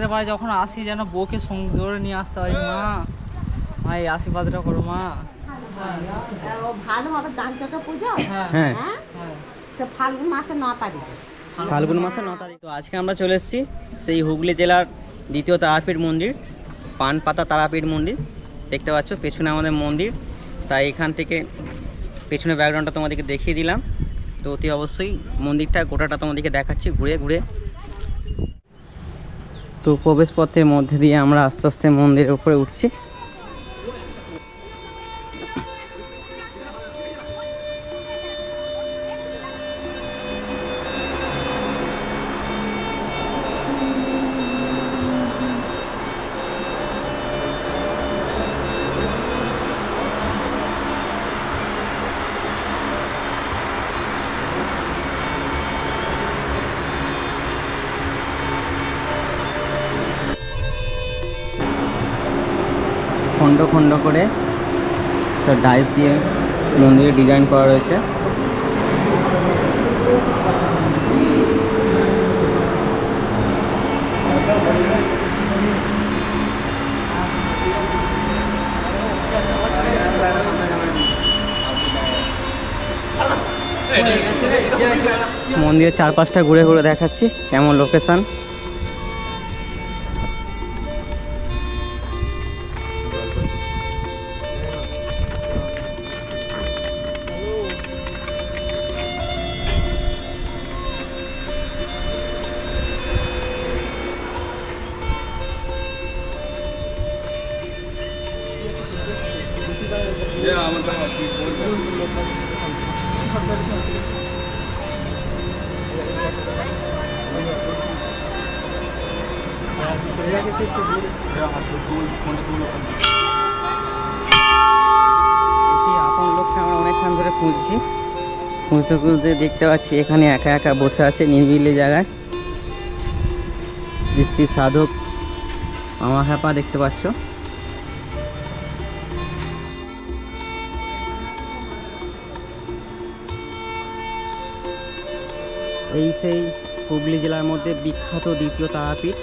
ঠাকুরের বাড়ি যখন আসি যেন বউকে সঙ্গে করে নিয়ে আসতে পারি। মা মা এই আশীর্বাদটা করো মা। ভালো হবে চাঞ্চটা পুজো। হ্যাঁ হ্যাঁ হ্যাঁ সে ফাল্গুন মাসের 9 তারিখ। ফাল্গুন মাসে 9 তারিখ। তো আজকে আমরা চলে এসেছি সেই হুগলি জেলার দ্বিতীয় তারাপীঠ মন্দির, পানপাতা তারাপীঠ মন্দির। দেখতে পাচ্ছ পেছনে আমাদের মন্দির, তাই এখান থেকে পেছনে ব্যাকগ্রাউন্ডটা তোমাদেরকে দেখিয়ে দিলাম। তো অতি অবশ্যই মন্দিরটা গোটাটা তোমাদেরকে দেখাচ্ছি ঘুরে ঘুরে। তো প্রবেশপথের মধ্যে দিয়ে আমরা আস্তে আস্তে মন্দিরের উপরে উঠছি। খন্ড খন্ড করে সব ডাইস দিয়ে মন্দিরে ডিজাইন করা রয়েছে। মন্দিরের চারপাশটা ঘুরে ঘুরে দেখাচ্ছি কেমন লোকেশন। আপন লোককে আমরা অনেকক্ষণ ধরে খুঁজছি, খুঁজতে খুঁজতে দেখতে পাচ্ছি এখানে একা একা বসে আছে নিরিবিলি জায়গায় শ্রী সাধক মামা হ্যাপা দেখতে পাচ্ছ। এই সেই হুগলি জেলার মধ্যে বিখ্যাত দ্বিতীয় তারাপীঠ।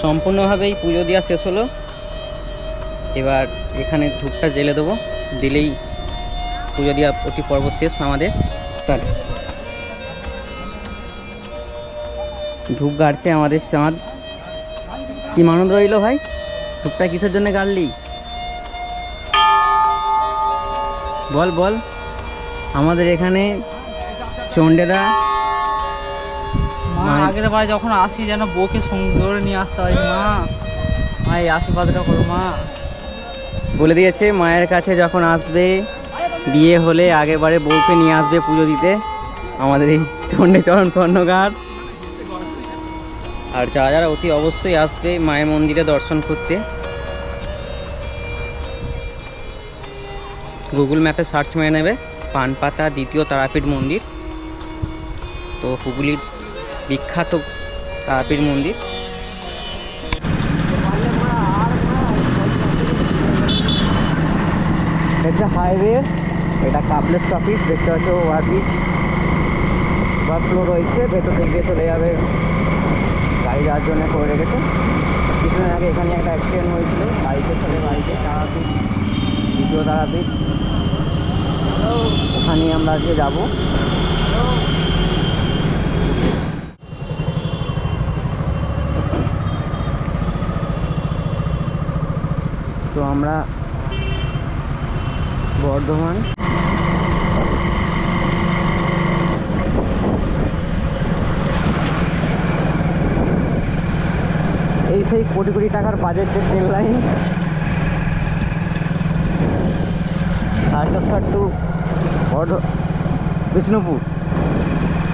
সম্পূর্ণভাবেই পুজো দেওয়া শেষ হলো। এবার এখানে ধূপটা জ্বেলে দেবো, দিলেই পুজো দেওয়া প্রতি পর্ব শেষ আমাদের। ধূপ গাড়ছে আমাদের চাঁদ। কি আনন্দ রইল ভাই, ধূপটা কিসের জন্য গাড়লি বল বল। আমাদের এখানে চণ্ডেরা মা আগের বার যখন আসি যেন বউকে সঙ্গে করে নিয়ে আসতে পারি মা, মা এই আশীর্বাদটা করো মা। বলে দিয়েছে মায়ের কাছে যখন আসবে, বিয়ে হলে আগেবারে বউকে নিয়ে আসবে পুজো দিতে আমাদের এই চণ্ডীচরণ স্বর্ণকার। আর যারা যারা অতি অবশ্যই আসবে মায়ের মন্দিরে দর্শন করতে, গুগল ম্যাপে সার্চ মেরে নেবে পানপাতা দ্বিতীয় তারাপীঠ মন্দির। তো হুগলির বিখ্যাত তারাপীঠ মন্দির। এটা হাইওয়ে, এটা কাপলে স্টপিজ, দেখতে পাচ্ছ ওভারব্রিজ ফ্লো রয়েছে, ভেতর থেকে চলে যাবে, গাড়ি যাওয়ার জন্য করে রেখেছে। কিছুদিন আগে এখানে একটা অ্যাক্সিডেন্ট হয়েছিল, বাইকের সাথে বাইকে, তারাপীঠ দ্বিতীয় তারাপীঠ, ওখানে আমরা আজকে যাবো। তো আমরা বর্ধমান এই সেই কোটি কোটি টাকার বাজেটের train line, Tarakeswar to Bishnupur,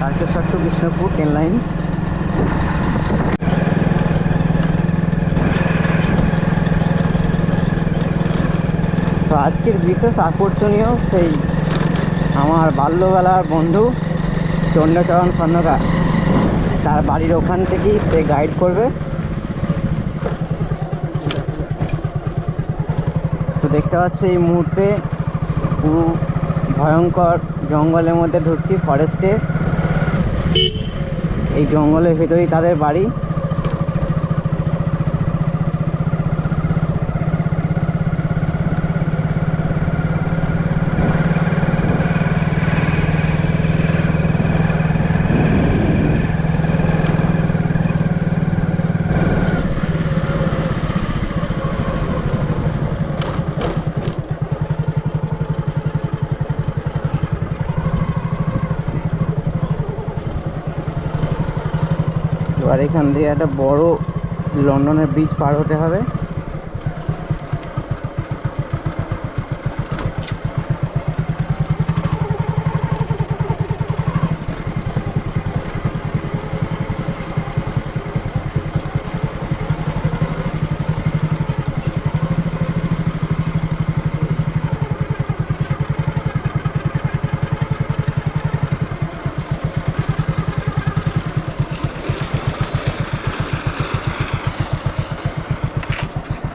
Tarakeswar to Bishnupur train line. তো আজকের বিশেষ আকর্ষণীয় সেই আমার বাল্যবেলার বন্ধু চণ্ডীচরণ স্বর্ণকার, তার বাড়ির ওখান থেকেই সে গাইড করবে। তো দেখতে পাচ্ছি এই মুহূর্তে পুরো ভয়ঙ্কর জঙ্গলের মধ্যে ঢুকছি, ফরেস্টে। এই জঙ্গলের ভেতরেই তাদের বাড়ি। আর এখান দিয়ে একটা বড় লন্ডনের ব্রিজ পার হতে হবে।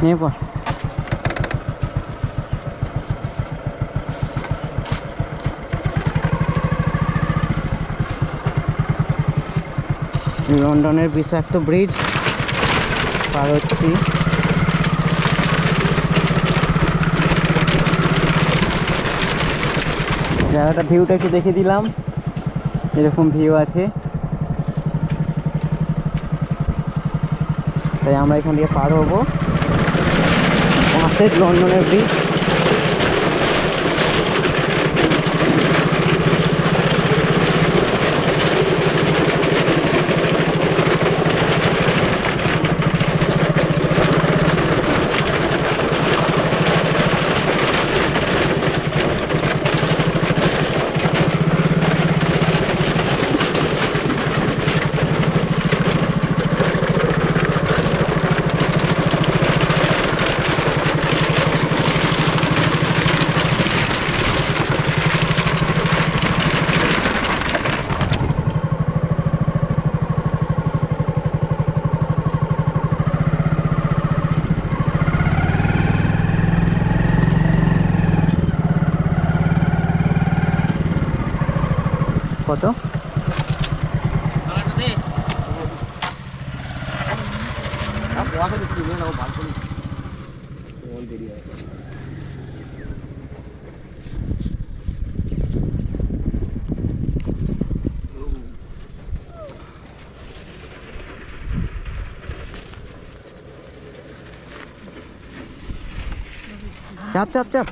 নিয়ে পর লন্ডনের বিষাক্ত ব্রিজ পার হচ্ছি। জায়গাটা ভিউটা একটু দেখে দিলাম, এরকম ভিউ আছে। তাই আমরা এখান দিয়ে পার হবো। পাশের লন্ডনের ব্রিজ। কত? যেমন দেরি হয়। চাপ চাপ চাপ।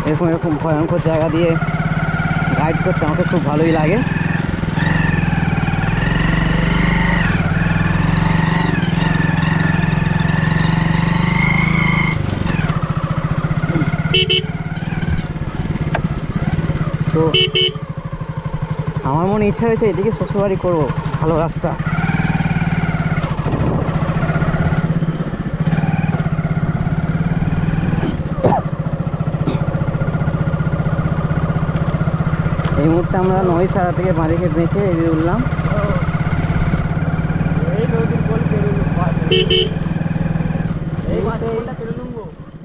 এরকম এরকম ভয়ঙ্কর জায়গা দিয়ে রাইড করতে আমাকে খুব ভালোই লাগে। তো আমার মনে ইচ্ছা হয়েছে এদিকে শ্বশুরবাড়ি করবো, ভালো রাস্তা। এই মুহূর্তে আমরা নয় সারা থেকে বাঁদিকে বেঁচে এগিয়ে উঠলাম।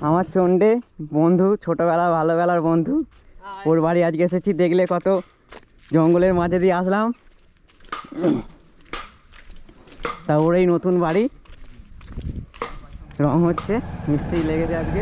আমার চন্ডে বন্ধু, ছোটবেলা ভালোবেলার বন্ধু, ওর বাড়ি আজকে এসেছি। দেখলে কত জঙ্গলের মাঝে দিয়ে আসলাম, তা ওর এই নতুন বাড়ি রং হচ্ছে, মিস্ত্রি লেগেছে আজকে।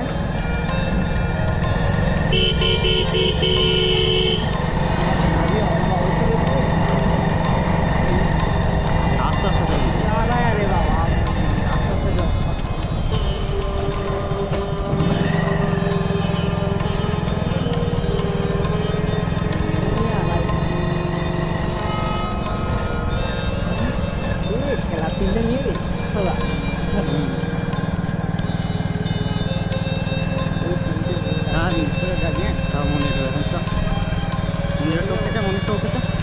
মনে টোকেছে